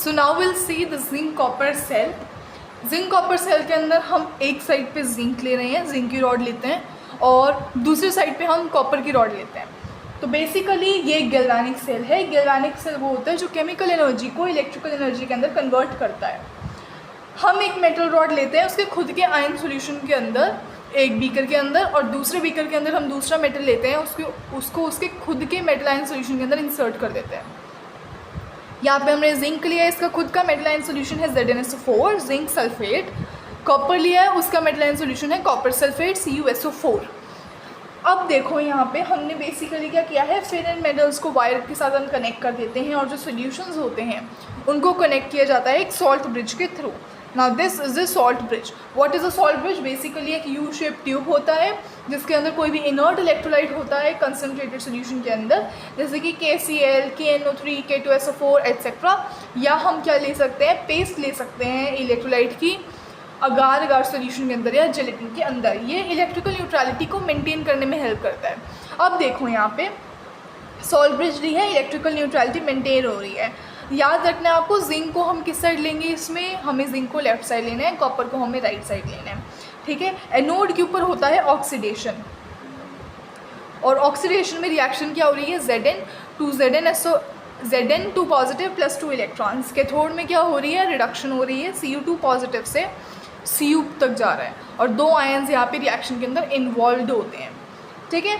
So now will see the zinc copper cell. Zinc copper cell के अंदर हम एक साइड पे जिंक ले रहे हैं, जिंक की रॉड लेते हैं, और दूसरी साइड पे हम कॉपर की रॉड लेते हैं। तो बेसिकली ये गैल्वेनिक सेल है। गैल्वेनिक सेल वो होता है जो केमिकल एनर्जी को इलेक्ट्रिकल एनर्जी के अंदर कन्वर्ट करता है। हम एक मेटल रॉड लेते हैं, उसके खुद के आयन सॉल्यूशन के अंदर, एक बीकर के अंदर, और दूसरे बीकर के अंदर हम दूसरा मेटल लेते हैं, उसको उसके खुद के मेटल आयन सॉल्यूशन के अंदर इंसर्ट कर देते हैं। यहाँ पे हमने जिंक लिया है, इसका खुद का मेटल आयन सॉल्यूशन है ZnSO4 जिंक सल्फेट। कॉपर लिया है, उसका मेटल आयन सॉल्यूशन है कॉपर सल्फेट CuSO4। अब देखो यहाँ पे हमने बेसिकली क्या किया है, फिर इन मेटल्स को वायर के साथ हम कनेक्ट कर देते हैं, और जो सॉल्यूशंस होते हैं उनको कनेक्ट किया जाता है एक सॉल्ट ब्रिज के through. Now this is a salt bridge. What is a salt bridge? Basically एक यू शेप ट्यूब होता है जिसके अंदर कोई भी इनर्ट इलेक्ट्रोलाइट होता है कंसनट्रेटेड सॉल्यूशन के अंदर, जैसे कि KCl, KNO3, K2SO4 एट्सेट्रा। या हम क्या ले सकते हैं, पेस्ट ले सकते हैं इलेक्ट्रोलाइट की अगार अगार सॉल्यूशन के अंदर या जेलेटिन के अंदर। ये इलेक्ट्रिकल न्यूट्रलिटी को मेंटेन करने में हेल्प करता है। अब देखो यहाँ पे सॉल्ट ब्रिज ली है, इलेक्ट्रिकल न्यूट्रलिटी मेंटेन हो रही है। याद रखना है आपको, जिंक को हम किस साइड लेंगे, इसमें हमें जिंक को लेफ्ट साइड लेना है, कॉपर को हमें राइट साइड लेना है, ठीक है। एनोड के ऊपर होता है ऑक्सीडेशन, और ऑक्सीडेशन में रिएक्शन क्या हो रही है, Zn2 positive plus 2 electrons. Cathode में क्या हो रही है, रिडक्शन हो रही है, Cu2 पॉजिटिव से Cu तक जा रहा है, और 2 आयन्स यहाँ पे रिएक्शन के अंदर इन्वॉल्व होते हैं, ठीक है।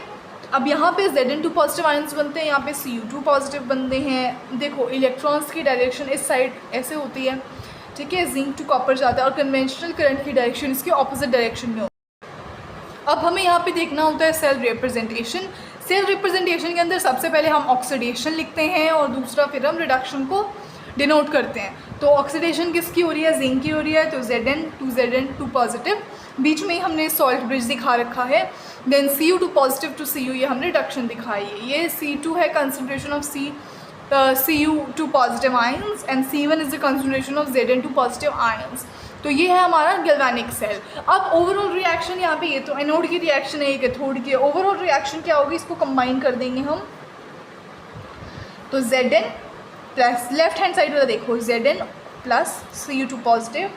अब यहाँ पे Zn2 पॉजिटिव आयन्स बनते हैं, यहाँ पे Cu2 पॉजिटिव बनते हैं। देखो इलेक्ट्रॉन्स की डायरेक्शन इस साइड ऐसे होती है, ठीक है, जिंक टू कॉपर जाता है, और कन्वेंशनल करंट की डायरेक्शन इसके ऑपोजिट डायरेक्शन में होती है। अब हमें यहाँ पे देखना होता है सेल रिप्रेजेंटेशन। सेल रिप्रेजेंटेशन के अंदर सबसे पहले हम ऑक्सीडेशन लिखते हैं, और दूसरा फिर हम रिडक्शन को डिनोट करते हैं। तो ऑक्सीडेशन किसकी हो रही है, जिंक की हो रही है, तो Zn2 पॉजिटिव, बीच में ही हमने सॉल्ट ब्रिज दिखा रखा है। Then Cu2 positive to Cu, ये हमने रिडक्शन दिखाई है। ये C2 है concentration of Cu2 positive ions, and C1 is the concentration of Zn2 positive ions. तो ये है हमारा गैल्वेनिक सेल। अब ओवरऑल रिएक्शन यहाँ पे, ये तो एनोड की रिएक्शन है, ये कैथोड की। ओवरऑल रिएक्शन क्या होगी, इसको कंबाइन कर देंगे हम। तो Zn plus left hand side वाला देखो, Zn plus Cu2 positive,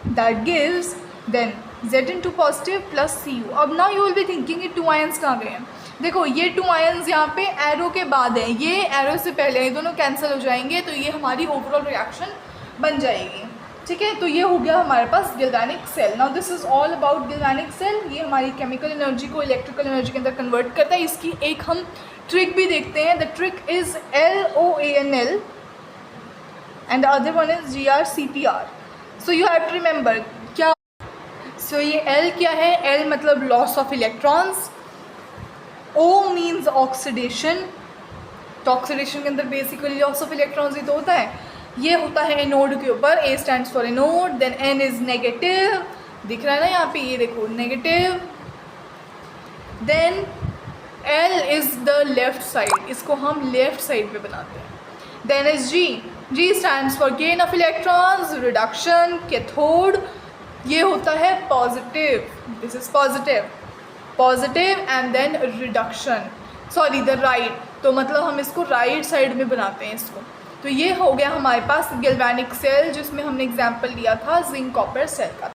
that gives then Zn2 positive plus Cu। अब now you will be thinking ये 2 आयंस कहाँ गए हैं। देखो ये 2 आयंस यहाँ पे एरो के बाद है, ये एरो से पहले, ये दोनों कैंसिल हो जाएंगे, तो ये हमारी ओवरऑल रिएक्शन बन जाएगी, ठीक है। तो ये हो गया हमारे पास galvanic cell. Now this is all about galvanic cell. ये हमारी केमिकल एनर्जी को इलेक्ट्रिकल एनर्जी के अंदर कन्वर्ट करता है। इसकी एक हम ट्रिक भी देखते हैं। The trick is LOANL and the other one is GRCPR। So you have to remember क्या। सो ये L क्या है, L मतलब loss of electrons, O means oxidation. तो ऑक्सीडेशन के अंदर बेसिकली लॉस ऑफ इलेक्ट्रॉन्स ही तो होता है। ये होता है एनोड के ऊपर, A stands for anode, then N is negative, दिख रहा है ना यहाँ पे, ये देखो negative. Then L is the left side, इसको हम लेफ्ट साइड पे बनाते हैं। Then is G stands for gain of electrons, reduction, cathode, ये होता है positive, this is positive and then reduction, sorry the right, तो मतलब हम इसको राइट साइड में बनाते हैं इसको। तो ये हो गया हमारे पास गैल्वेनिक सेल, जिसमें हमने एग्जाम्पल लिया था जिंक कॉपर सेल का।